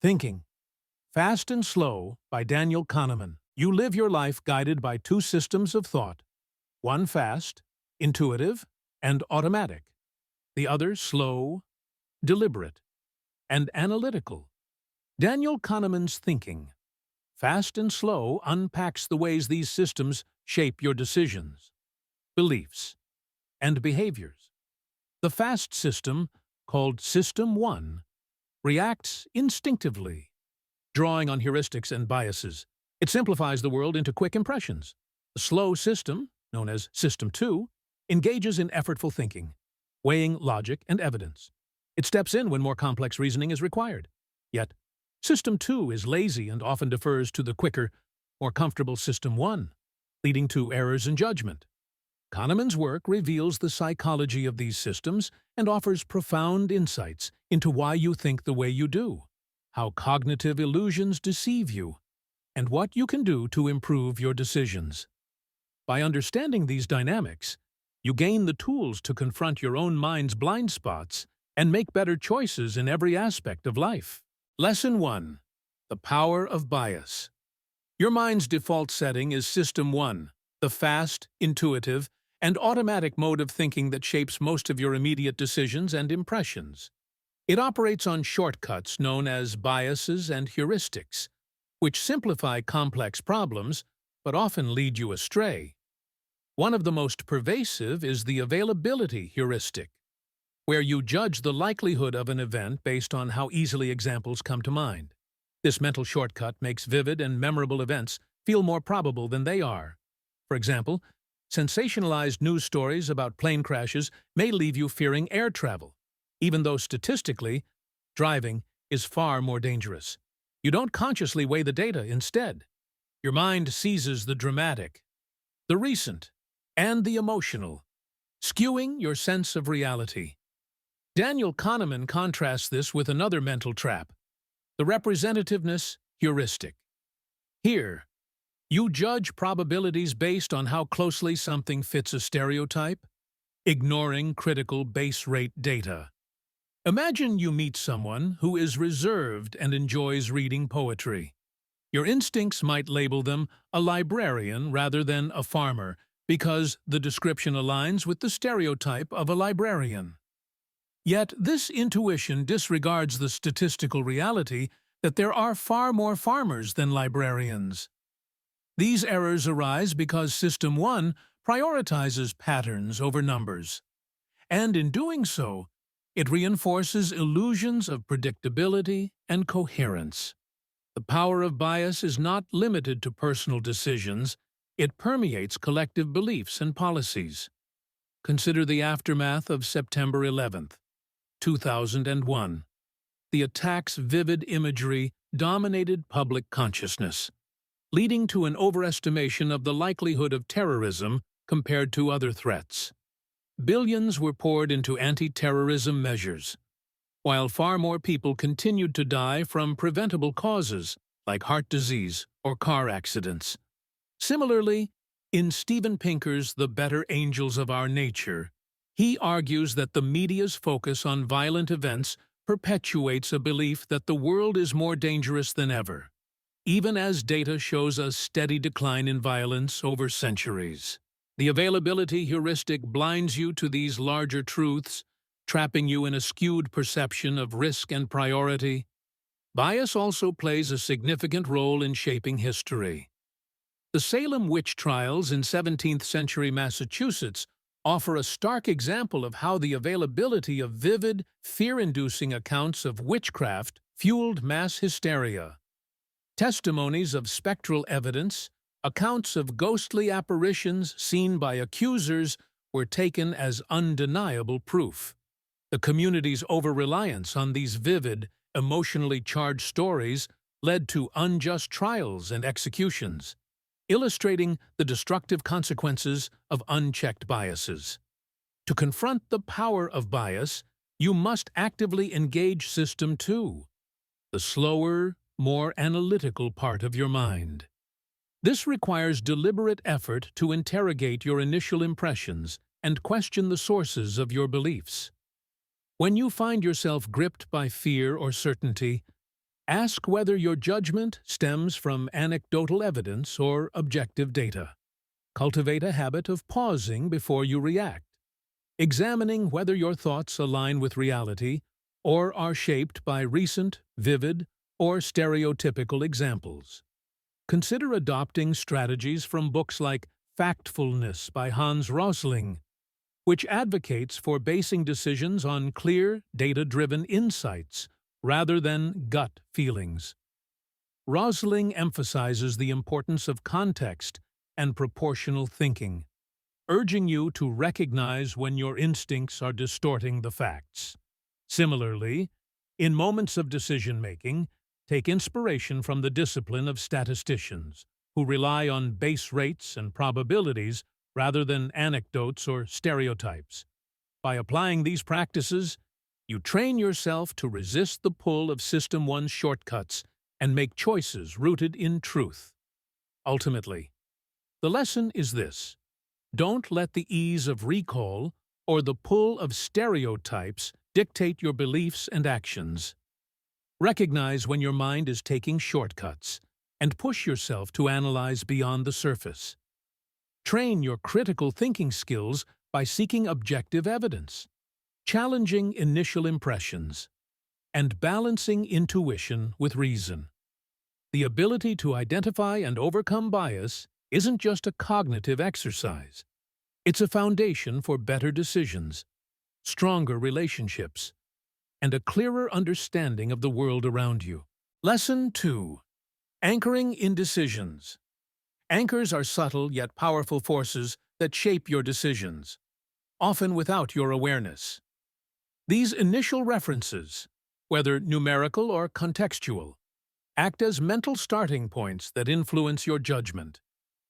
Thinking, Fast and Slow by Daniel Kahneman. You live your life guided by two systems of thought, one fast, intuitive, and automatic, the other slow, deliberate, and analytical. Daniel Kahneman's Thinking, Fast and Slow unpacks the ways these systems shape your decisions, beliefs, and behaviors. The fast system, called System 1, reacts instinctively, drawing on heuristics and biases. It simplifies the world into quick impressions. The slow system, known as System 2, engages in effortful thinking, weighing logic and evidence. It steps in when more complex reasoning is required. Yet, System 2 is lazy and often defers to the quicker, more comfortable System 1, leading to errors in judgment. Kahneman's work reveals the psychology of these systems and offers profound insights into why you think the way you do, how cognitive illusions deceive you, and what you can do to improve your decisions. By understanding these dynamics, you gain the tools to confront your own mind's blind spots and make better choices in every aspect of life. Lesson 1. The Power of Bias. Your mind's default setting is System 1, the fast, intuitive, and automatic mode of thinking that shapes most of your immediate decisions and impressions. It operates on shortcuts known as biases and heuristics, which simplify complex problems but often lead you astray. One of the most pervasive is the availability heuristic, where you judge the likelihood of an event based on how easily examples come to mind. This mental shortcut makes vivid and memorable events feel more probable than they are. For example, sensationalized news stories about plane crashes may leave you fearing air travel, even though statistically, driving is far more dangerous. You don't consciously weigh the data instead. Your mind seizes the dramatic, the recent, and the emotional, skewing your sense of reality. Daniel Kahneman contrasts this with another mental trap, the representativeness heuristic. Here, you judge probabilities based on how closely something fits a stereotype, ignoring critical base rate data. Imagine you meet someone who is reserved and enjoys reading poetry. Your instincts might label them a librarian rather than a farmer because the description aligns with the stereotype of a librarian. Yet this intuition disregards the statistical reality that there are far more farmers than librarians. These errors arise because System 1 prioritizes patterns over numbers, and in doing so, it reinforces illusions of predictability and coherence. The power of bias is not limited to personal decisions, it permeates collective beliefs and policies. Consider the aftermath of September 11th, 2001. The attack's vivid imagery dominated public consciousness, leading to an overestimation of the likelihood of terrorism compared to other threats. Billions were poured into anti-terrorism measures, while far more people continued to die from preventable causes like heart disease or car accidents. Similarly, in Steven Pinker's The Better Angels of Our Nature, he argues that the media's focus on violent events perpetuates a belief that the world is more dangerous than ever, even as data shows a steady decline in violence over centuries. The availability heuristic blinds you to these larger truths, trapping you in a skewed perception of risk and priority. Bias also plays a significant role in shaping history. The Salem witch trials in 17th-century Massachusetts offer a stark example of how the availability of vivid, fear-inducing accounts of witchcraft fueled mass hysteria. Testimonies of spectral evidence, accounts of ghostly apparitions seen by accusers were taken as undeniable proof. The community's over-reliance on these vivid, emotionally charged stories led to unjust trials and executions, illustrating the destructive consequences of unchecked biases. To confront the power of bias, you must actively engage System 2, the slower, more analytical part of your mind. This requires deliberate effort to interrogate your initial impressions and question the sources of your beliefs. When you find yourself gripped by fear or certainty, Ask whether your judgment stems from anecdotal evidence or objective data. Cultivate a habit of pausing before you react, examining whether your thoughts align with reality or are shaped by recent, vivid, or stereotypical examples. Consider adopting strategies from books like Factfulness by Hans Rosling, which advocates for basing decisions on clear, data-driven insights rather than gut feelings. Rosling emphasizes the importance of context and proportional thinking, urging you to recognize when your instincts are distorting the facts. Similarly, in moments of decision-making, take inspiration from the discipline of statisticians, who rely on base rates and probabilities rather than anecdotes or stereotypes. By applying these practices, you train yourself to resist the pull of System 1's shortcuts and make choices rooted in truth. Ultimately, the lesson is this: don't let the ease of recall or the pull of stereotypes dictate your beliefs and actions. Recognize when your mind is taking shortcuts and push yourself to analyze beyond the surface. Train your critical thinking skills by seeking objective evidence, challenging initial impressions, and balancing intuition with reason. The ability to identify and overcome bias isn't just a cognitive exercise. It's a foundation for better decisions, stronger relationships, and a clearer understanding of the world around you. Lesson 2. Anchoring in decisions. Anchors are subtle yet powerful forces that shape your decisions, often without your awareness. These initial references, whether numerical or contextual, act as mental starting points that influence your judgment,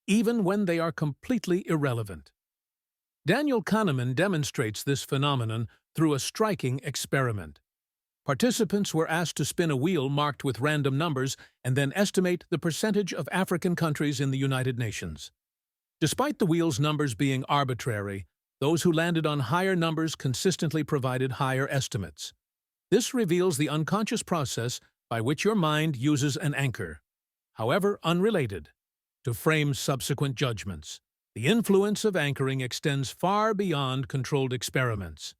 even when they are completely irrelevant. Daniel Kahneman demonstrates this phenomenon through a striking experiment. Participants were asked to spin a wheel marked with random numbers and then estimate the percentage of African countries in the United Nations. Despite the wheel's numbers being arbitrary, those who landed on higher numbers consistently provided higher estimates. This reveals the unconscious process by which your mind uses an anchor, however unrelated, to frame subsequent judgments. The influence of anchoring extends far beyond controlled experiments.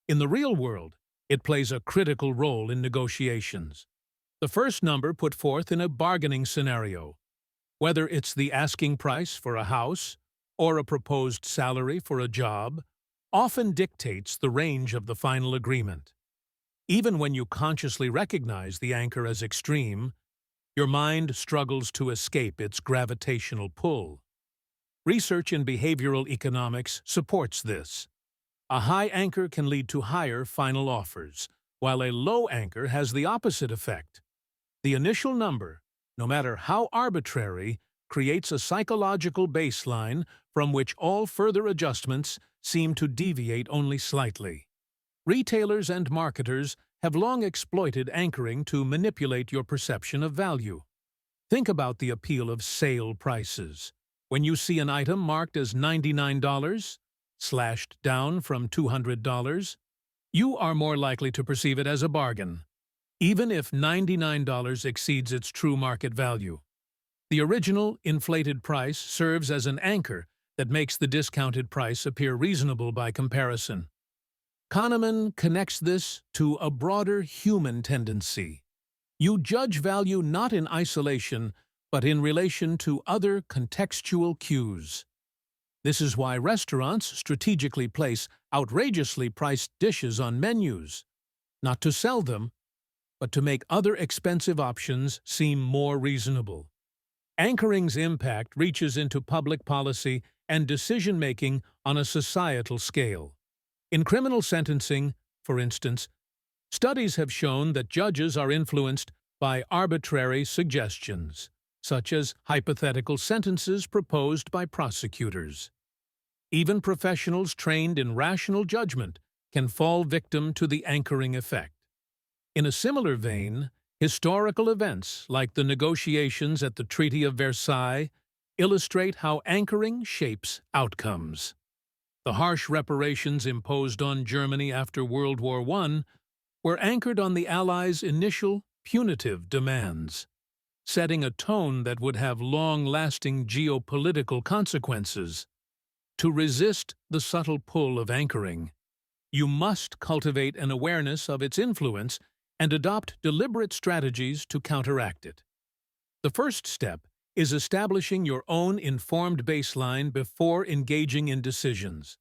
In the real world, it plays a critical role in negotiations. The first number put forth in a bargaining scenario, whether it's the asking price for a house or a proposed salary for a job, often dictates the range of the final agreement. Even when you consciously recognize the anchor as extreme, your mind struggles to escape its gravitational pull. Research in behavioral economics supports this. A high anchor can lead to higher final offers, while a low anchor has the opposite effect. The initial number, no matter how arbitrary, creates a psychological baseline from which all further adjustments seem to deviate only slightly. Retailers and marketers have long exploited anchoring to manipulate your perception of value. Think about the appeal of sale prices. When you see an item marked as $99, slashed down from $200, you are more likely to perceive it as a bargain, even if $99 exceeds its true market value. The original inflated price serves as an anchor that makes the discounted price appear reasonable by comparison. Kahneman connects this to a broader human tendency. You judge value not in isolation, but in relation to other contextual cues. This is why restaurants strategically place outrageously priced dishes on menus, not to sell them, but to make other expensive options seem more reasonable. Anchoring's impact reaches into public policy and decision-making on a societal scale. In criminal sentencing, for instance, studies have shown that judges are influenced by arbitrary suggestions, such as hypothetical sentences proposed by prosecutors. Even professionals trained in rational judgment can fall victim to the anchoring effect. In a similar vein, historical events like the negotiations at the Treaty of Versailles illustrate how anchoring shapes outcomes. The harsh reparations imposed on Germany after World War I were anchored on the Allies' initial punitive demands, setting a tone that would have long-lasting geopolitical consequences. To resist the subtle pull of anchoring, you must cultivate an awareness of its influence and adopt deliberate strategies to counteract it. The first step is establishing your own informed baseline before engaging in decisions.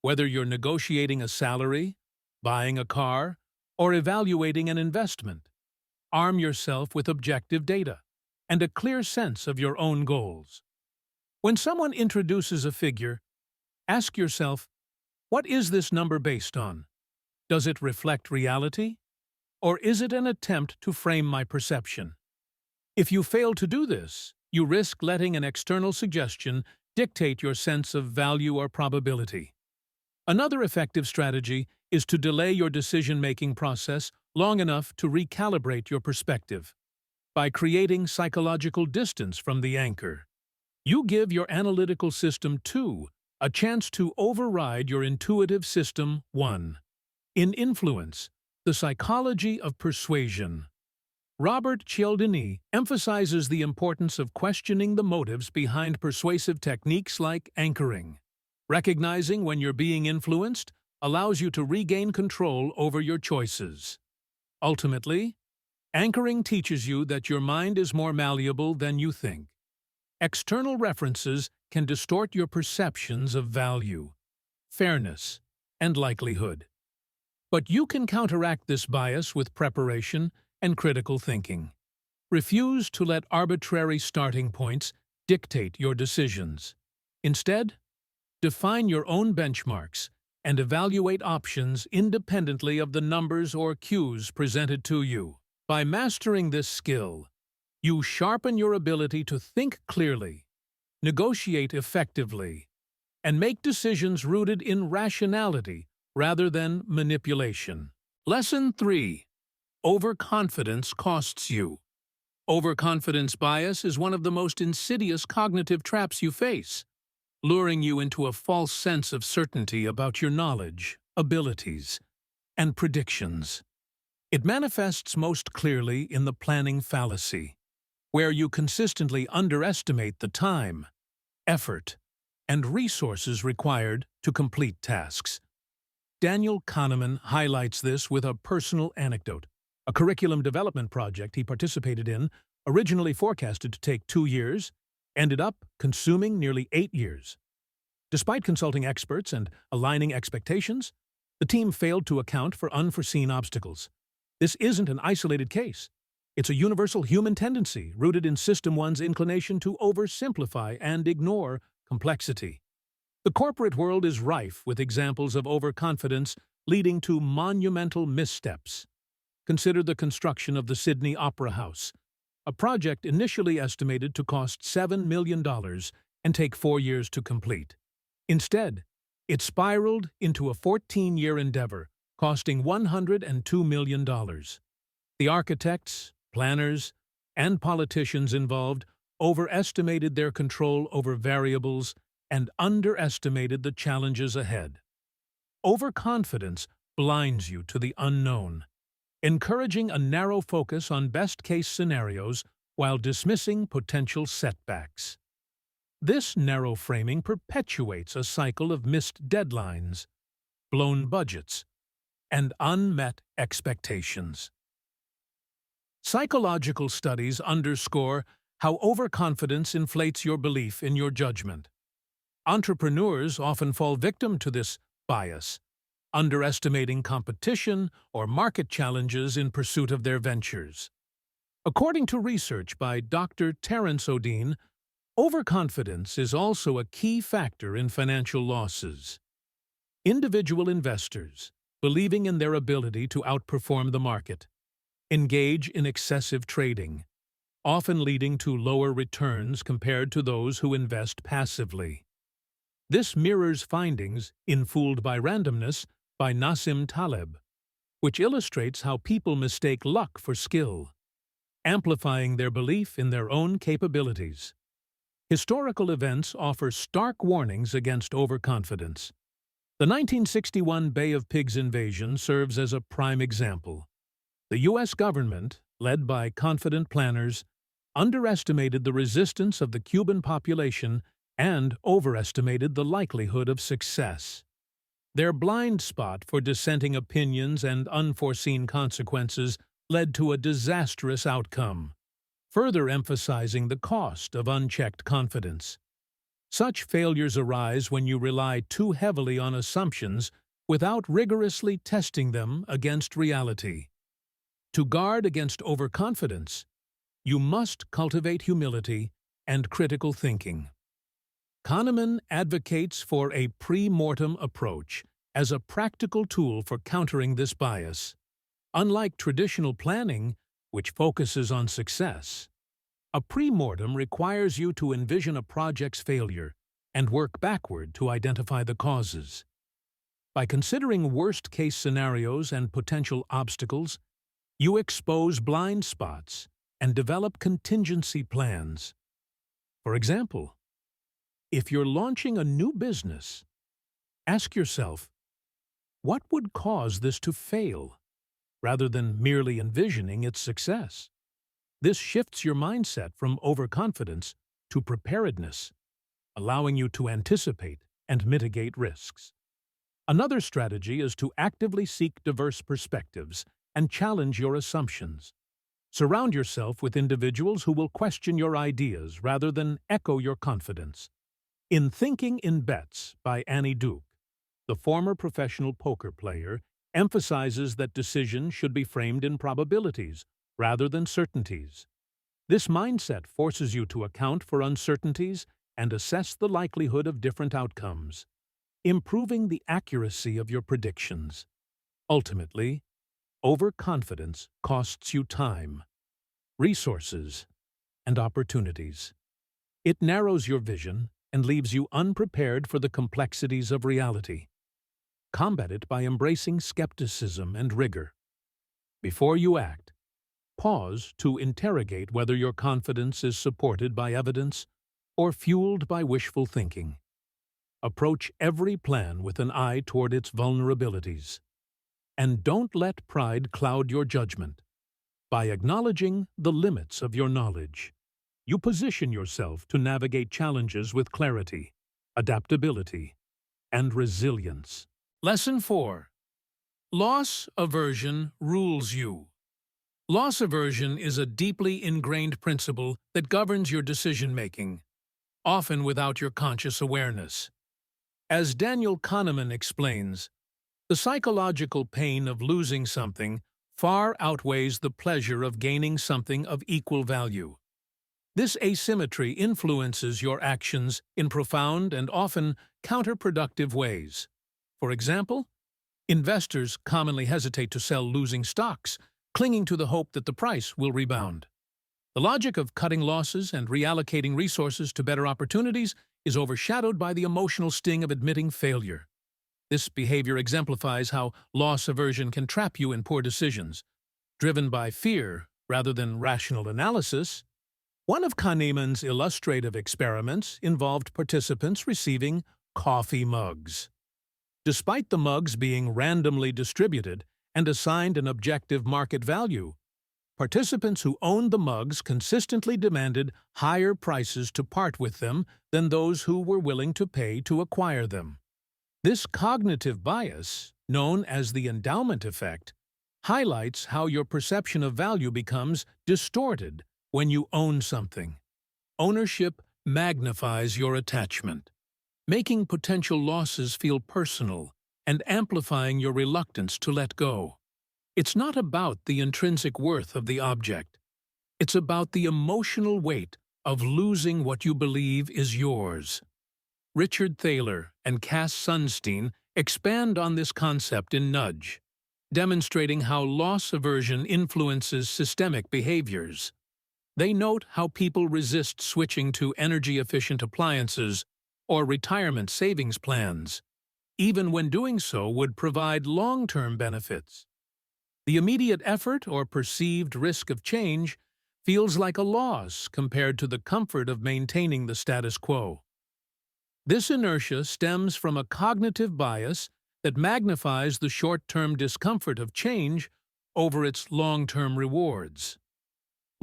Whether you're negotiating a salary, buying a car, or evaluating an investment, arm yourself with objective data and a clear sense of your own goals. When someone introduces a figure, ask yourself, what is this number based on? Does it reflect reality? Or is it an attempt to frame my perception? If you fail to do this, you risk letting an external suggestion dictate your sense of value or probability. Another effective strategy is to delay your decision-making process long enough to recalibrate your perspective. By creating psychological distance from the anchor, you give your analytical system 2 a chance to override your intuitive system 1. In Influence, the Psychology of Persuasion, Robert Cialdini emphasizes the importance of questioning the motives behind persuasive techniques like anchoring. Recognizing when you're being influenced allows you to regain control over your choices. Ultimately, anchoring teaches you that your mind is more malleable than you think. External references can distort your perceptions of value, fairness, and likelihood. But you can counteract this bias with preparation and critical thinking. Refuse to let arbitrary starting points dictate your decisions. Instead, define your own benchmarks and evaluate options independently of the numbers or cues presented to you. By mastering this skill, you sharpen your ability to think clearly, negotiate effectively, and make decisions rooted in rationality rather than manipulation. Lesson 3. Overconfidence costs you. Overconfidence bias is one of the most insidious cognitive traps you face, luring you into a false sense of certainty about your knowledge, abilities, and predictions. It manifests most clearly in the planning fallacy, where you consistently underestimate the time, effort, and resources required to complete tasks. Daniel Kahneman highlights this with a personal anecdote. A curriculum development project he participated in, originally forecasted to take 2 years, ended up consuming nearly 8 years. Despite consulting experts and aligning expectations, the team failed to account for unforeseen obstacles. This isn't an isolated case. It's a universal human tendency rooted in System 1's inclination to oversimplify and ignore complexity. The corporate world is rife with examples of overconfidence leading to monumental missteps. Consider the construction of the Sydney Opera House, a project initially estimated to cost $7 million and take 4 years to complete. Instead, it spiraled into a 14-year endeavor, costing $102 million. The architects, planners, and politicians involved overestimated their control over variables and underestimated the challenges ahead. Overconfidence blinds you to the unknown, encouraging a narrow focus on best-case scenarios while dismissing potential setbacks. This narrow framing perpetuates a cycle of missed deadlines, blown budgets, and unmet expectations. Psychological studies underscore how overconfidence inflates your belief in your judgment. Entrepreneurs often fall victim to this bias, underestimating competition or market challenges in pursuit of their ventures. According to research by Dr. Terence O'Dean, overconfidence is also a key factor in financial losses. Individual investors, believing in their ability to outperform the market, engage in excessive trading, often leading to lower returns compared to those who invest passively. This mirrors findings in Fooled by Randomness by Nassim Taleb, which illustrates how people mistake luck for skill, amplifying their belief in their own capabilities. Historical events offer stark warnings against overconfidence. The 1961 Bay of Pigs invasion serves as a prime example. The U.S. government, led by confident planners, underestimated the resistance of the Cuban population and overestimated the likelihood of success. Their blind spot for dissenting opinions and unforeseen consequences led to a disastrous outcome, further emphasizing the cost of unchecked confidence. Such failures arise when you rely too heavily on assumptions without rigorously testing them against reality. To guard against overconfidence, you must cultivate humility and critical thinking. Kahneman advocates for a pre-mortem approach as a practical tool for countering this bias. Unlike traditional planning, which focuses on success, a pre-mortem requires you to envision a project's failure and work backward to identify the causes. By considering worst-case scenarios and potential obstacles, you expose blind spots and develop contingency plans. For example, if you're launching a new business, ask yourself, what would cause this to fail, rather than merely envisioning its success? This shifts your mindset from overconfidence to preparedness, allowing you to anticipate and mitigate risks. Another strategy is to actively seek diverse perspectives and challenge your assumptions. Surround yourself with individuals who will question your ideas rather than echo your confidence. In Thinking in Bets by Annie Duke, the former professional poker player emphasizes that decisions should be framed in probabilities rather than certainties. This mindset forces you to account for uncertainties and assess the likelihood of different outcomes, improving the accuracy of your predictions. Ultimately, overconfidence costs you time, resources, and opportunities. It narrows your vision and leaves you unprepared for the complexities of reality. Combat it by embracing skepticism and rigor. Before you act, pause to interrogate whether your confidence is supported by evidence or fueled by wishful thinking. Approach every plan with an eye toward its vulnerabilities. And don't let pride cloud your judgment. By acknowledging the limits of your knowledge, you position yourself to navigate challenges with clarity, adaptability, and resilience. Lesson 4. Loss aversion rules you. Loss aversion is a deeply ingrained principle that governs your decision-making, often without your conscious awareness. As Daniel Kahneman explains, the psychological pain of losing something far outweighs the pleasure of gaining something of equal value. This asymmetry influences your actions in profound and often counterproductive ways. For example, investors commonly hesitate to sell losing stocks, clinging to the hope that the price will rebound. The logic of cutting losses and reallocating resources to better opportunities is overshadowed by the emotional sting of admitting failure. This behavior exemplifies how loss aversion can trap you in poor decisions, driven by fear rather than rational analysis. One of Kahneman's illustrative experiments involved participants receiving coffee mugs. Despite the mugs being randomly distributed and assigned an objective market value, participants who owned the mugs consistently demanded higher prices to part with them than those who were willing to pay to acquire them. This cognitive bias, known as the endowment effect, highlights how your perception of value becomes distorted when you own something. Ownership magnifies your attachment, making potential losses feel personal and amplifying your reluctance to let go. It's not about the intrinsic worth of the object. It's about the emotional weight of losing what you believe is yours. Richard Thaler and Cass Sunstein expand on this concept in Nudge, demonstrating how loss aversion influences systemic behaviors. They note how people resist switching to energy-efficient appliances or retirement savings plans, even when doing so would provide long-term benefits. The immediate effort or perceived risk of change feels like a loss compared to the comfort of maintaining the status quo. This inertia stems from a cognitive bias that magnifies the short-term discomfort of change over its long-term rewards.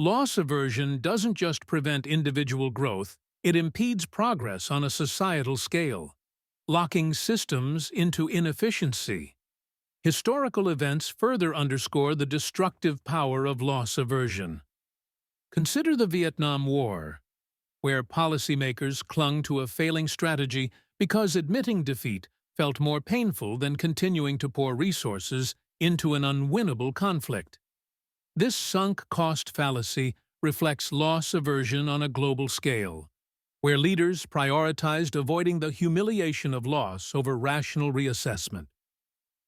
Loss aversion doesn't just prevent individual growth, it impedes progress on a societal scale, locking systems into inefficiency. Historical events further underscore the destructive power of loss aversion. Consider the Vietnam War, where policymakers clung to a failing strategy because admitting defeat felt more painful than continuing to pour resources into an unwinnable conflict. This sunk cost fallacy reflects loss aversion on a global scale, where leaders prioritized avoiding the humiliation of loss over rational reassessment.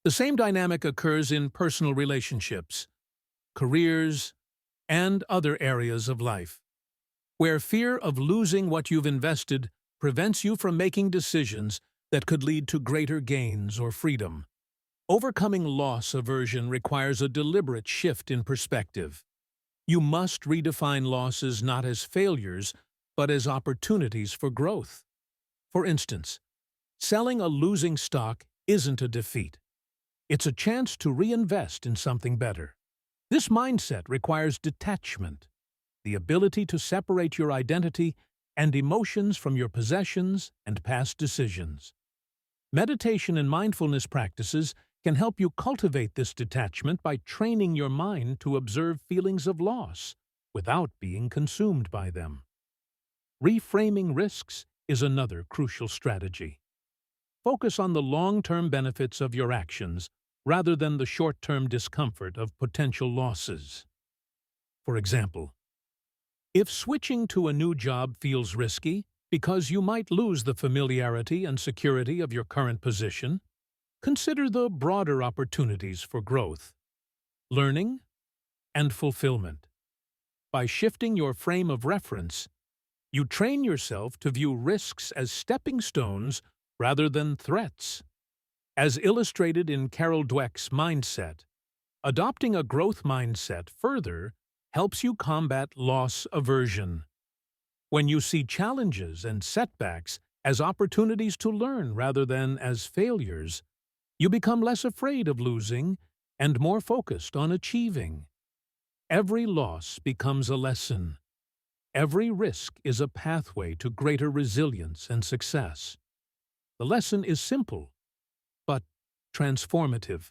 The same dynamic occurs in personal relationships, careers, and other areas of life, where fear of losing what you've invested prevents you from making decisions that could lead to greater gains or freedom. Overcoming loss aversion requires a deliberate shift in perspective. You must redefine losses not as failures, but as opportunities for growth. For instance, selling a losing stock isn't a defeat. It's a chance to reinvest in something better. This mindset requires detachment, the ability to separate your identity and emotions from your possessions and past decisions. Meditation and mindfulness practices can help you cultivate this detachment by training your mind to observe feelings of loss without being consumed by them. Reframing risks is another crucial strategy. Focus on the long-term benefits of your actions rather than the short-term discomfort of potential losses. For example, if switching to a new job feels risky because you might lose the familiarity and security of your current position, consider the broader opportunities for growth, learning, and fulfillment. By shifting your frame of reference, you train yourself to view risks as stepping stones rather than threats. As illustrated in Carol Dweck's Mindset, adopting a growth mindset further helps you combat loss aversion. When you see challenges and setbacks as opportunities to learn rather than as failures, you become less afraid of losing and more focused on achieving. Every loss becomes a lesson. Every risk is a pathway to greater resilience and success. The lesson is simple, but transformative.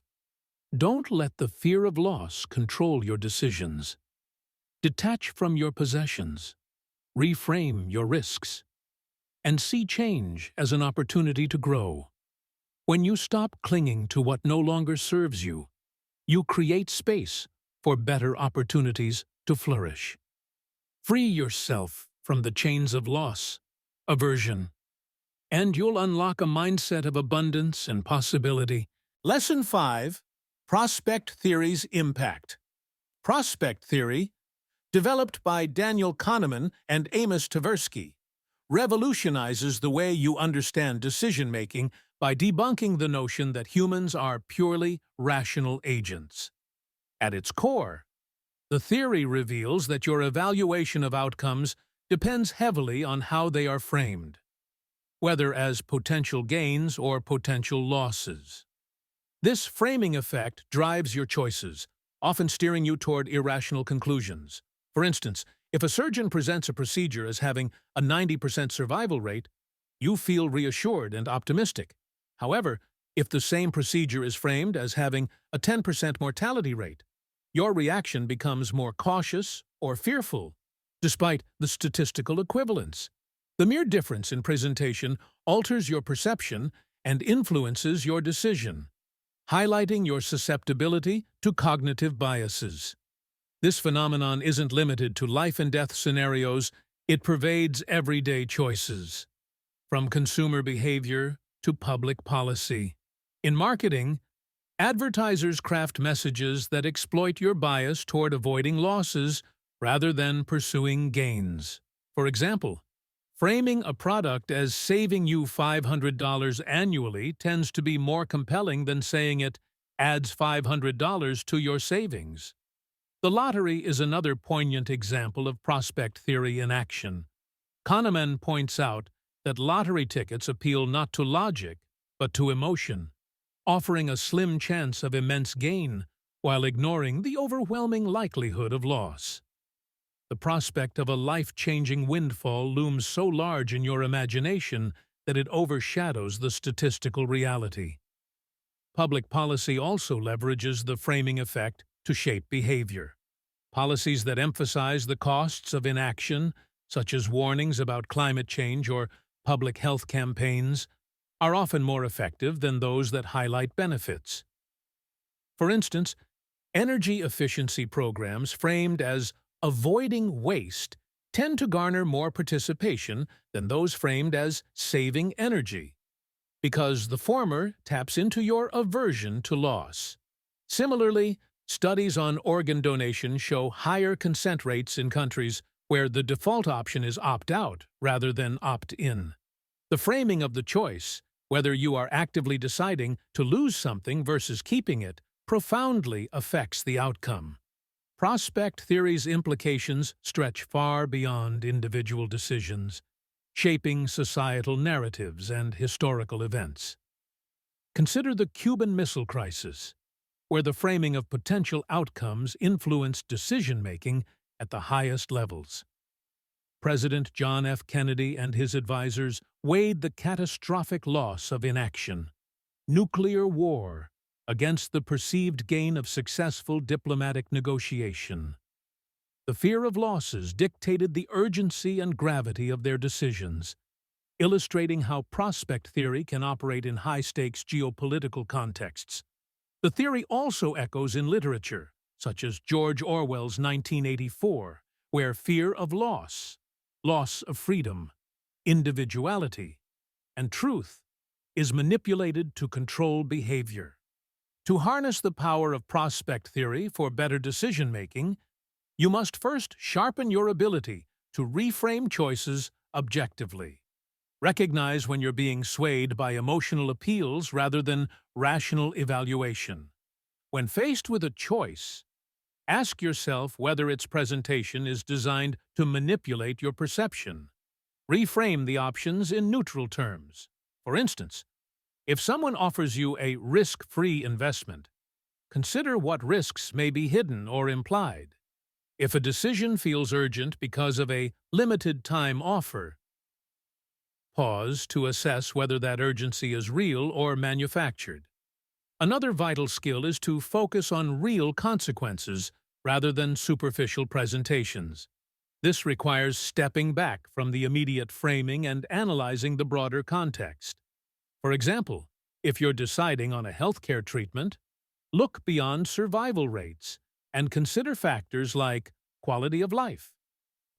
Don't let the fear of loss control your decisions. Detach from your possessions, reframe your risks, and see change as an opportunity to grow. When you stop clinging to what no longer serves you, you create space for better opportunities to flourish. Free yourself from the chains of loss, aversion, and you'll unlock a mindset of abundance and possibility. Lesson 5. Prospect Theory's Impact. Prospect theory, developed by Daniel Kahneman and Amos Tversky, revolutionizes the way you understand decision-making by debunking the notion that humans are purely rational agents. At its core, the theory reveals that your evaluation of outcomes depends heavily on how they are framed, whether as potential gains or potential losses. This framing effect drives your choices, often steering you toward irrational conclusions. For instance, if a surgeon presents a procedure as having a 90% survival rate, you feel reassured and optimistic. However, if the same procedure is framed as having a 10% mortality rate, your reaction becomes more cautious or fearful, despite the statistical equivalence. The mere difference in presentation alters your perception and influences your decision, highlighting your susceptibility to cognitive biases. This phenomenon isn't limited to life-and-death scenarios, it pervades everyday choices, from consumer behavior to public policy. In marketing, advertisers craft messages that exploit your bias toward avoiding losses rather than pursuing gains. For example, framing a product as saving you $500 annually tends to be more compelling than saying it adds $500 to your savings. The lottery is another poignant example of prospect theory in action. Kahneman points out that lottery tickets appeal not to logic, but to emotion, offering a slim chance of immense gain while ignoring the overwhelming likelihood of loss. The prospect of a life-changing windfall looms so large in your imagination that it overshadows the statistical reality. Public policy also leverages the framing effect to shape behavior. Policies that emphasize the costs of inaction, such as warnings about climate change or public health campaigns, are often more effective than those that highlight benefits. For instance, energy efficiency programs framed as avoiding waste tend to garner more participation than those framed as saving energy, because the former taps into your aversion to loss. Similarly, studies on organ donation show higher consent rates in countries where the default option is opt-out rather than opt-in. The framing of the choice, whether you are actively deciding to lose something versus keeping it, profoundly affects the outcome. Prospect theory's implications stretch far beyond individual decisions, shaping societal narratives and historical events. Consider the Cuban Missile Crisis, where the framing of potential outcomes influenced decision-making at the highest levels. President John F. Kennedy and his advisors weighed the catastrophic loss of inaction, nuclear war, against the perceived gain of successful diplomatic negotiation. The fear of losses dictated the urgency and gravity of their decisions, illustrating how prospect theory can operate in high-stakes geopolitical contexts. The theory also echoes in literature, such as George Orwell's 1984, where fear of loss of freedom, individuality, and truth is manipulated to control behavior. To harness the power of prospect theory for better decision-making, you must first sharpen your ability to reframe choices objectively. Recognize when you're being swayed by emotional appeals rather than rational evaluation. When faced with a choice, ask yourself whether its presentation is designed to manipulate your perception. Reframe the options in neutral terms. For instance, if someone offers you a risk-free investment, consider what risks may be hidden or implied. If a decision feels urgent because of a limited-time offer, pause to assess whether that urgency is real or manufactured. Another vital skill is to focus on real consequences rather than superficial presentations. This requires stepping back from the immediate framing and analyzing the broader context. For example, if you're deciding on a healthcare treatment, look beyond survival rates and consider factors like quality of life,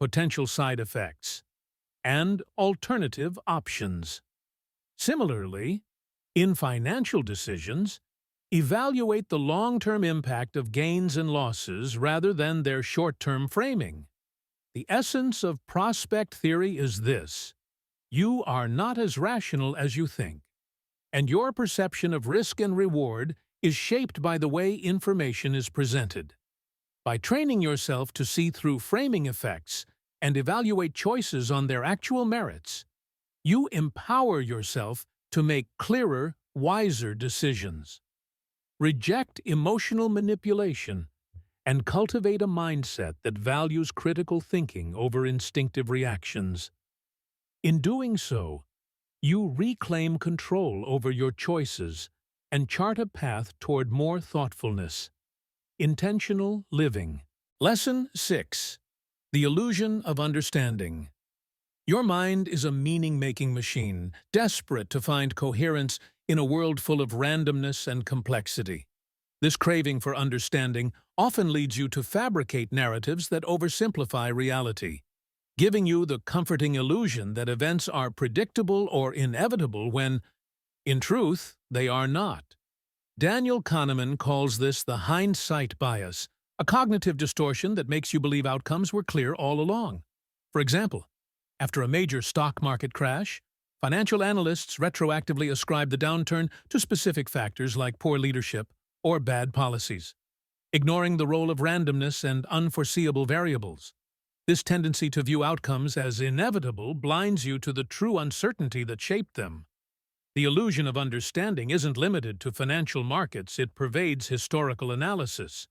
potential side effects, and alternative options. Similarly, in financial decisions, evaluate the long-term impact of gains and losses rather than their short-term framing. The essence of prospect theory is this: you are not as rational as you think, and your perception of risk and reward is shaped by the way information is presented. By training yourself to see through framing effects and evaluate choices on their actual merits, you empower yourself to make clearer, wiser decisions. Reject emotional manipulation and cultivate a mindset that values critical thinking over instinctive reactions. In doing so, you reclaim control over your choices and chart a path toward more thoughtfulness. Intentional living. Lesson 6. The illusion of understanding. Your mind is a meaning-making machine, desperate to find coherence in a world full of randomness and complexity. This craving for understanding often leads you to fabricate narratives that oversimplify reality, giving you the comforting illusion that events are predictable or inevitable when, in truth, they are not. Daniel Kahneman calls this the hindsight bias, a cognitive distortion that makes you believe outcomes were clear all along. For example, after a major stock market crash, financial analysts retroactively ascribe the downturn to specific factors like poor leadership or bad policies, ignoring the role of randomness and unforeseeable variables. This tendency to view outcomes as inevitable blinds you to the true uncertainty that shaped them. The illusion of understanding isn't limited to financial markets, it pervades historical analysis.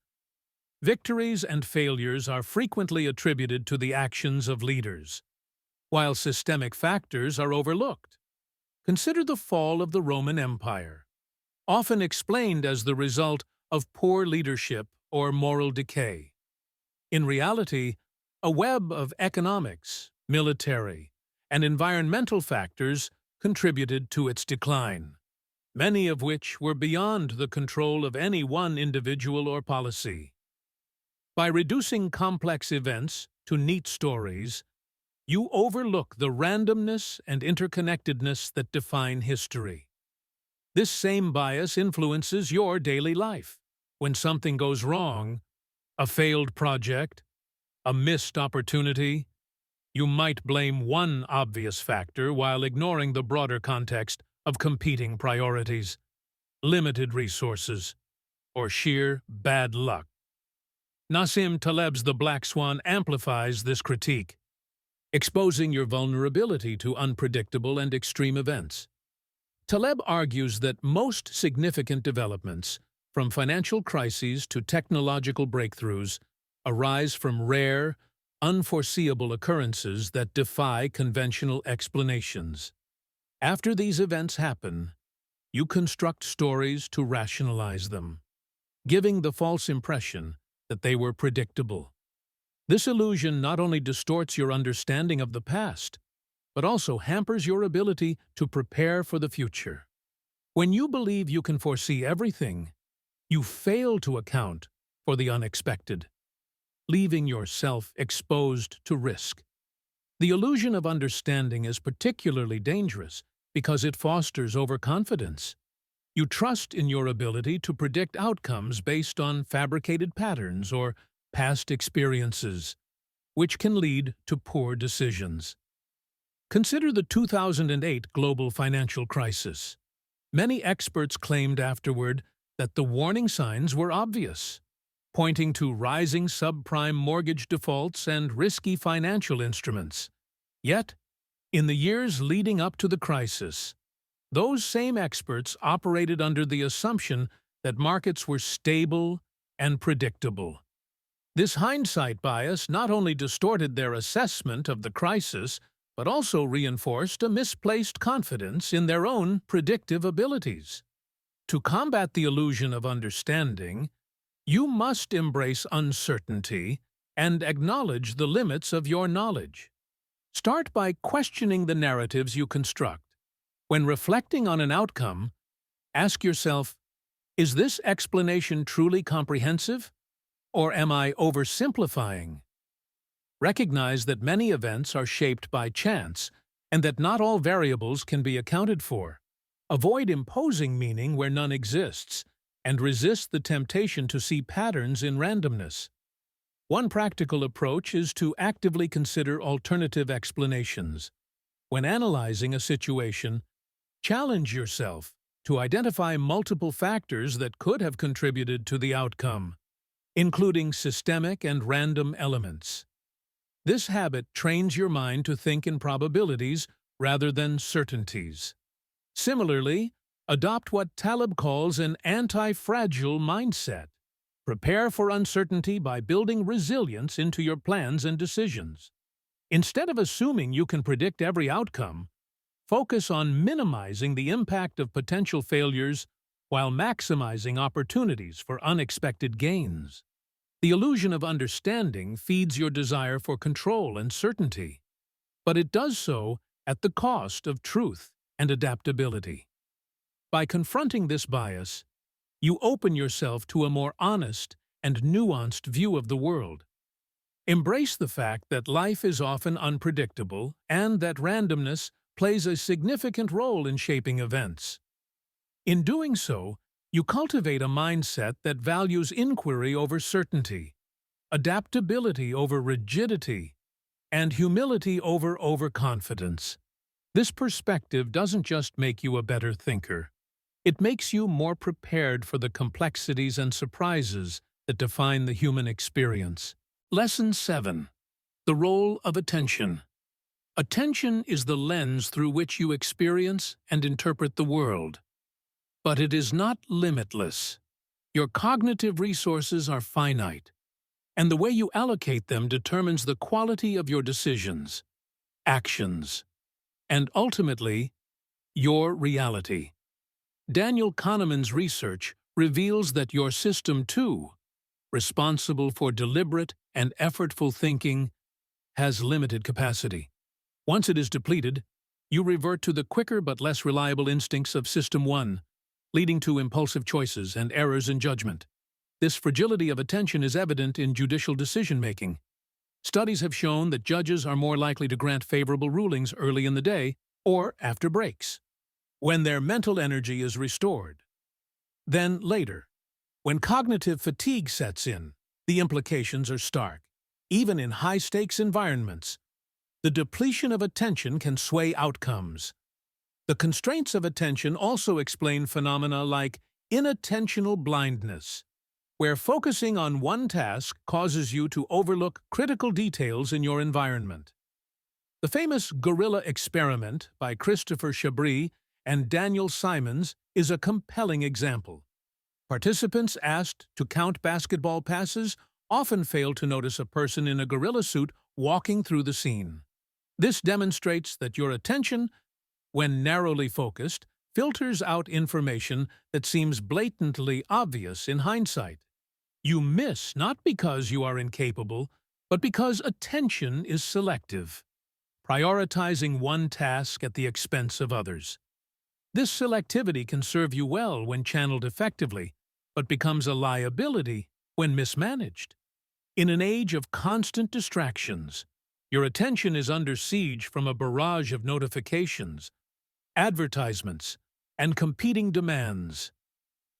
Victories and failures are frequently attributed to the actions of leaders, while systemic factors are overlooked. Consider the fall of the Roman Empire, often explained as the result of poor leadership or moral decay. In reality, a web of economics, military, and environmental factors contributed to its decline, many of which were beyond the control of any one individual or policy. By reducing complex events to neat stories, you overlook the randomness and interconnectedness that define history. This same bias influences your daily life. When something goes wrong, a failed project, a missed opportunity, you might blame one obvious factor while ignoring the broader context of competing priorities, limited resources, or sheer bad luck. Nassim Taleb's The Black Swan amplifies this critique, exposing your vulnerability to unpredictable and extreme events. Taleb argues that most significant developments, from financial crises to technological breakthroughs, arise from rare, unforeseeable occurrences that defy conventional explanations. After these events happen, you construct stories to rationalize them, giving the false impression that they were predictable. This illusion not only distorts your understanding of the past, but also hampers your ability to prepare for the future. When you believe you can foresee everything, you fail to account for the unexpected, leaving yourself exposed to risk. The illusion of understanding is particularly dangerous because it fosters overconfidence. You trust in your ability to predict outcomes based on fabricated patterns or past experiences, which can lead to poor decisions. Consider the 2008 global financial crisis. Many experts claimed afterward that the warning signs were obvious, pointing to rising subprime mortgage defaults and risky financial instruments. Yet, in the years leading up to the crisis, those same experts operated under the assumption that markets were stable and predictable. This hindsight bias not only distorted their assessment of the crisis, but also reinforced a misplaced confidence in their own predictive abilities. To combat the illusion of understanding, you must embrace uncertainty and acknowledge the limits of your knowledge. Start by questioning the narratives you construct. When reflecting on an outcome, ask yourself, is this explanation truly comprehensive? Or am I oversimplifying? Recognize that many events are shaped by chance and that not all variables can be accounted for. Avoid imposing meaning where none exists and resist the temptation to see patterns in randomness. One practical approach is to actively consider alternative explanations. When analyzing a situation, challenge yourself to identify multiple factors that could have contributed to the outcome, including systemic and random elements. This habit trains your mind to think in probabilities rather than certainties. Similarly, adopt what Taleb calls an anti-fragile mindset. Prepare for uncertainty by building resilience into your plans and decisions. Instead of assuming you can predict every outcome, focus on minimizing the impact of potential failures while maximizing opportunities for unexpected gains. The illusion of understanding feeds your desire for control and certainty, but it does so at the cost of truth and adaptability. By confronting this bias, you open yourself to a more honest and nuanced view of the world. Embrace the fact that life is often unpredictable and that randomness plays a significant role in shaping events. In doing so, you cultivate a mindset that values inquiry over certainty, adaptability over rigidity, and humility over overconfidence. This perspective doesn't just make you a better thinker. It makes you more prepared for the complexities and surprises that define the human experience. Lesson 7. The role of attention. Attention is the lens through which you experience and interpret the world. But it is not limitless. Your cognitive resources are finite, And the way you allocate them determines the quality of your decisions, actions, and ultimately, your reality. Daniel Kahneman's research reveals that your system, too, responsible for deliberate and effortful thinking, has limited capacity. Once it is depleted, you revert to the quicker but less reliable instincts of System 1, leading to impulsive choices and errors in judgment. This fragility of attention is evident in judicial decision-making. Studies have shown that judges are more likely to grant favorable rulings early in the day or after breaks, when their mental energy is restored. Then later, when cognitive fatigue sets in, the implications are stark. Even in high-stakes environments, the depletion of attention can sway outcomes. The constraints of attention also explain phenomena like inattentional blindness, where focusing on one task causes you to overlook critical details in your environment. The famous gorilla experiment by Christopher Chabris and Daniel Simons is a compelling example. Participants asked to count basketball passes often failed to notice a person in a gorilla suit walking through the scene. This demonstrates that your attention, when narrowly focused, filters out information that seems blatantly obvious in hindsight. You miss not because you are incapable, but because attention is selective, prioritizing one task at the expense of others. This selectivity can serve you well when channeled effectively, but becomes a liability when mismanaged. In an age of constant distractions, your attention is under siege from a barrage of notifications, advertisements, and competing demands.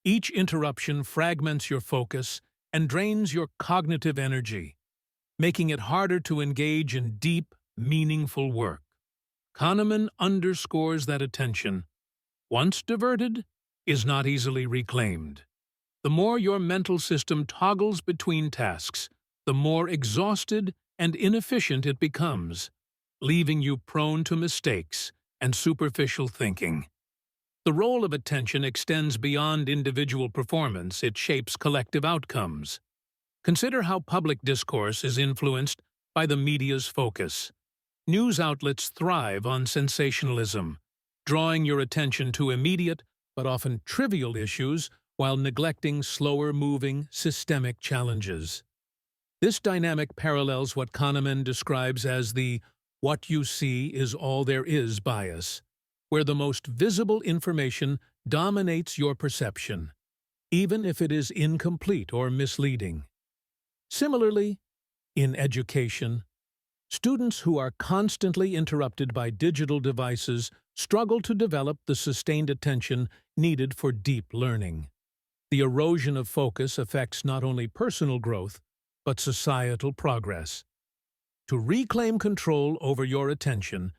Each interruption fragments your focus and drains your cognitive energy, making it harder to engage in deep, meaningful work. Kahneman underscores that attention, once diverted, is not easily reclaimed. The more your mental system toggles between tasks, the more exhausted and inefficient it becomes, leaving you prone to mistakes and superficial thinking. The role of attention extends beyond individual performance, it shapes collective outcomes. Consider how public discourse is influenced by the media's focus. News outlets thrive on sensationalism, drawing your attention to immediate but often trivial issues while neglecting slower-moving, systemic challenges. This dynamic parallels what Kahneman describes as the "what you see is all there is" bias, where the most visible information dominates your perception, even if it is incomplete or misleading. Similarly, in education, students who are constantly interrupted by digital devices struggle to develop the sustained attention needed for deep learning. The erosion of focus affects not only personal growth, but societal progress. To reclaim control over your attention,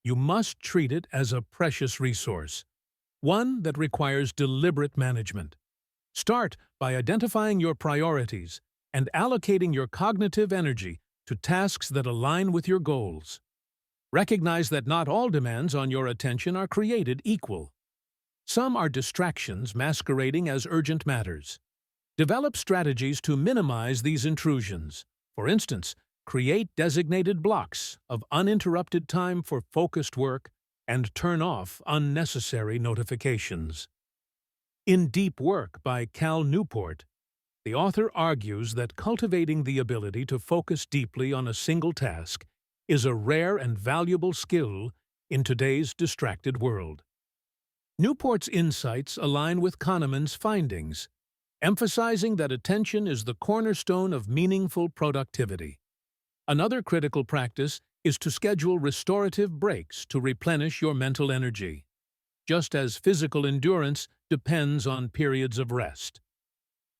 you must treat it as a precious resource, one that requires deliberate management. Start by identifying your priorities and allocating your cognitive energy to tasks that align with your goals. Recognize that not all demands on your attention are created equal. Some are distractions masquerading as urgent matters. Develop strategies to minimize these intrusions. For instance, create designated blocks of uninterrupted time for focused work and turn off unnecessary notifications. In Deep Work by Cal Newport, the author argues that cultivating the ability to focus deeply on a single task is a rare and valuable skill in today's distracted world. Newport's insights align with Kahneman's findings, emphasizing that attention is the cornerstone of meaningful productivity. Another critical practice is to schedule restorative breaks to replenish your mental energy, just as physical endurance depends on periods of rest.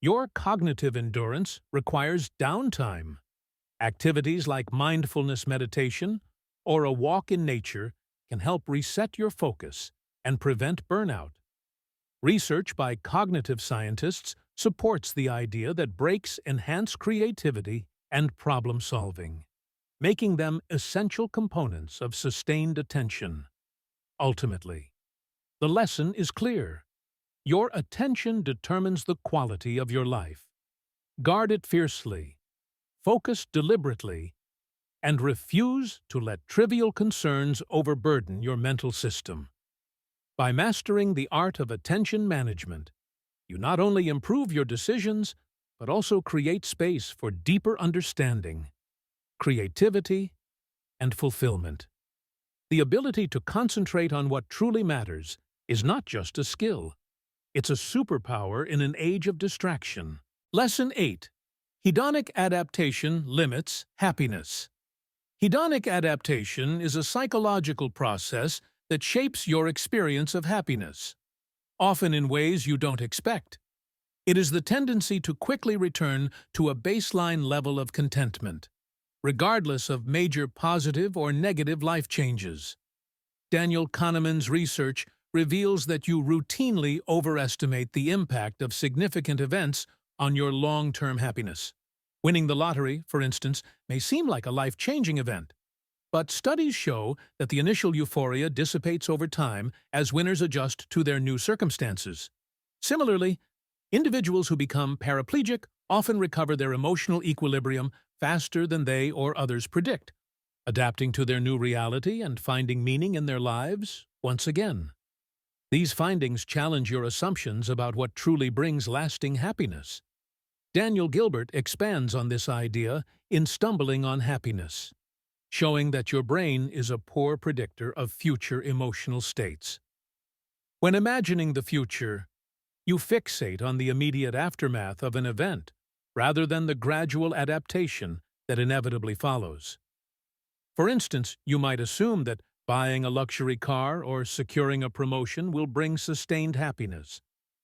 Your cognitive endurance requires downtime. Activities like mindfulness meditation or a walk in nature can help reset your focus and prevent burnout. Research by cognitive scientists supports the idea that breaks enhance creativity and problem-solving, making them essential components of sustained attention. Ultimately, the lesson is clear. Your attention determines the quality of your life. Guard it fiercely, focus deliberately, and refuse to let trivial concerns overburden your mental system. By mastering the art of attention management, you not only improve your decisions, but also create space for deeper understanding, creativity, and fulfillment. The ability to concentrate on what truly matters is not just a skill. It's a superpower in an age of distraction. Lesson 8. Hedonic adaptation limits happiness. Hedonic adaptation is a psychological process that shapes your experience of happiness, often in ways you don't expect. It is the tendency to quickly return to a baseline level of contentment, regardless of major positive or negative life changes. Daniel Kahneman's research reveals that you routinely overestimate the impact of significant events on your long-term happiness. Winning the lottery, for instance, may seem like a life-changing event, but studies show that the initial euphoria dissipates over time as winners adjust to their new circumstances. Similarly, individuals who become paraplegic often recover their emotional equilibrium faster than they or others predict, adapting to their new reality and finding meaning in their lives once again. These findings challenge your assumptions about what truly brings lasting happiness. Daniel Gilbert expands on this idea in Stumbling on Happiness, showing that your brain is a poor predictor of future emotional states. When imagining the future, you fixate on the immediate aftermath of an event rather than the gradual adaptation that inevitably follows. For instance, you might assume that buying a luxury car or securing a promotion will bring sustained happiness,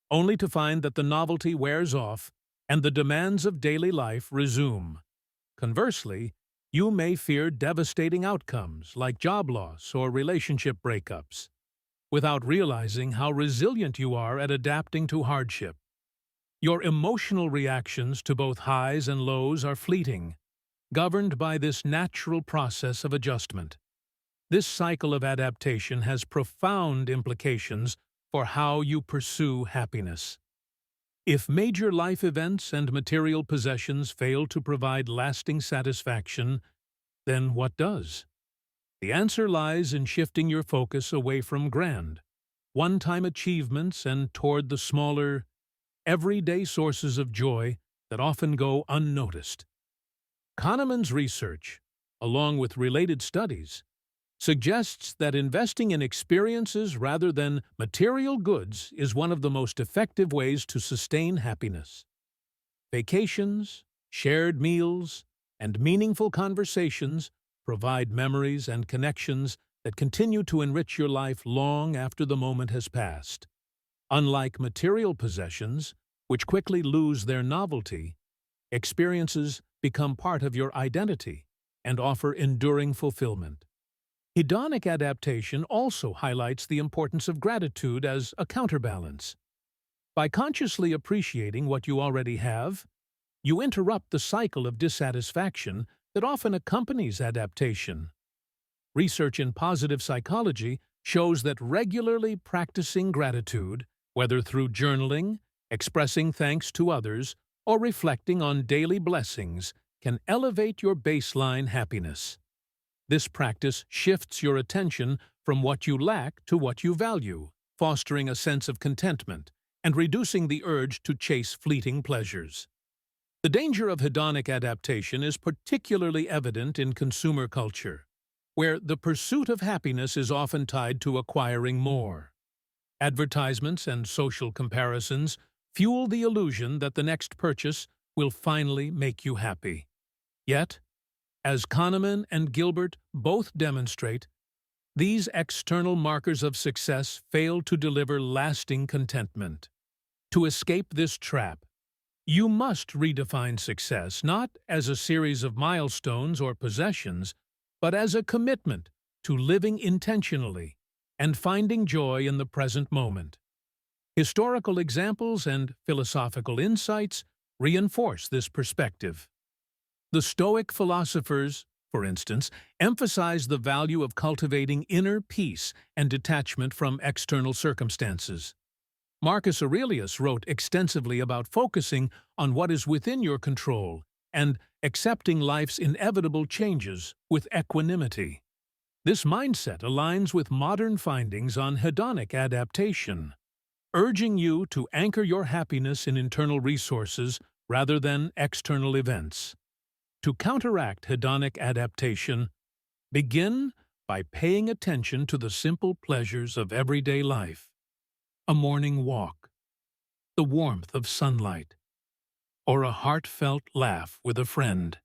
only to find that the novelty wears off and the demands of daily life resume. Conversely, you may fear devastating outcomes like job loss or relationship breakups, without realizing how resilient you are at adapting to hardship. Your emotional reactions to both highs and lows are fleeting, governed by this natural process of adjustment. This cycle of adaptation has profound implications for how you pursue happiness. If major life events and material possessions fail to provide lasting satisfaction, then what does? The answer lies in shifting your focus away from grand, one-time achievements and toward the smaller, everyday sources of joy that often go unnoticed. Kahneman's research, along with related studies, suggests that investing in experiences rather than material goods is one of the most effective ways to sustain happiness. Vacations, shared meals, and meaningful conversations provide memories and connections that continue to enrich your life long after the moment has passed. Unlike material possessions, which quickly lose their novelty, experiences become part of your identity and offer enduring fulfillment. Hedonic adaptation also highlights the importance of gratitude as a counterbalance. By consciously appreciating what you already have, you interrupt the cycle of dissatisfaction that often accompanies adaptation. Research in positive psychology shows that regularly practicing gratitude, whether through journaling, expressing thanks to others, or reflecting on daily blessings, can elevate your baseline happiness. This practice shifts your attention from what you lack to what you value, fostering a sense of contentment and reducing the urge to chase fleeting pleasures. The danger of hedonic adaptation is particularly evident in consumer culture, where the pursuit of happiness is often tied to acquiring more. Advertisements and social comparisons fuel the illusion that the next purchase will finally make you happy. Yet, as Kahneman and Gilbert both demonstrate, these external markers of success fail to deliver lasting contentment. To escape this trap, you must redefine success not as a series of milestones or possessions, but as a commitment to living intentionally and finding joy in the present moment. Historical examples and philosophical insights reinforce this perspective. The Stoic philosophers, for instance, emphasize the value of cultivating inner peace and detachment from external circumstances. Marcus Aurelius wrote extensively about focusing on what is within your control and accepting life's inevitable changes with equanimity. This mindset aligns with modern findings on hedonic adaptation, urging you to anchor your happiness in internal resources rather than external events. To counteract hedonic adaptation, begin by paying attention to the simple pleasures of everyday life. A morning walk, the warmth of sunlight, or a heartfelt laugh with a friend.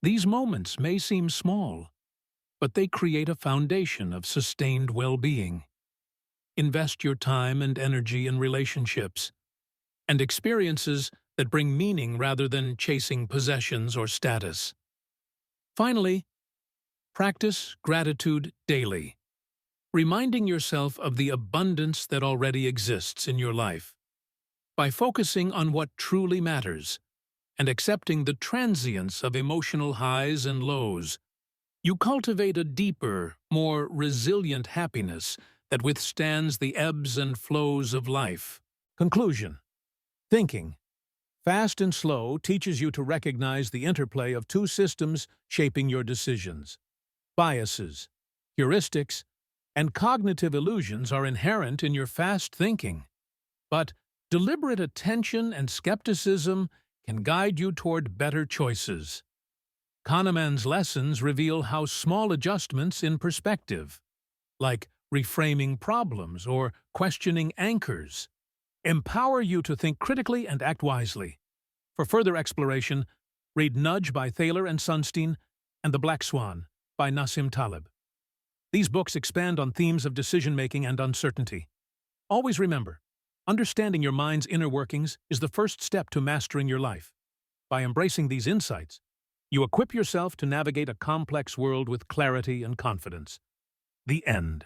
These moments may seem small, but they create a foundation of sustained well-being. Invest your time and energy in relationships and experiences that bring meaning rather than chasing possessions or status. Finally, practice gratitude daily, reminding yourself of the abundance that already exists in your life. By focusing on what truly matters and accepting the transience of emotional highs and lows, you cultivate a deeper, more resilient happiness that withstands the ebbs and flows of life. Conclusion. Thinking fast and slow teaches you to recognize the interplay of two systems shaping your decisions. Biases, heuristics, and cognitive illusions are inherent in your fast thinking. But deliberate attention and skepticism can guide you toward better choices. Kahneman's lessons reveal how small adjustments in perspective, like reframing problems or questioning anchors, empower you to think critically and act wisely. For further exploration, read Nudge by Thaler and Sunstein and The Black Swan by Nassim Taleb. These books expand on themes of decision-making and uncertainty. Always remember, understanding your mind's inner workings is the first step to mastering your life. By embracing these insights, you equip yourself to navigate a complex world with clarity and confidence. The end.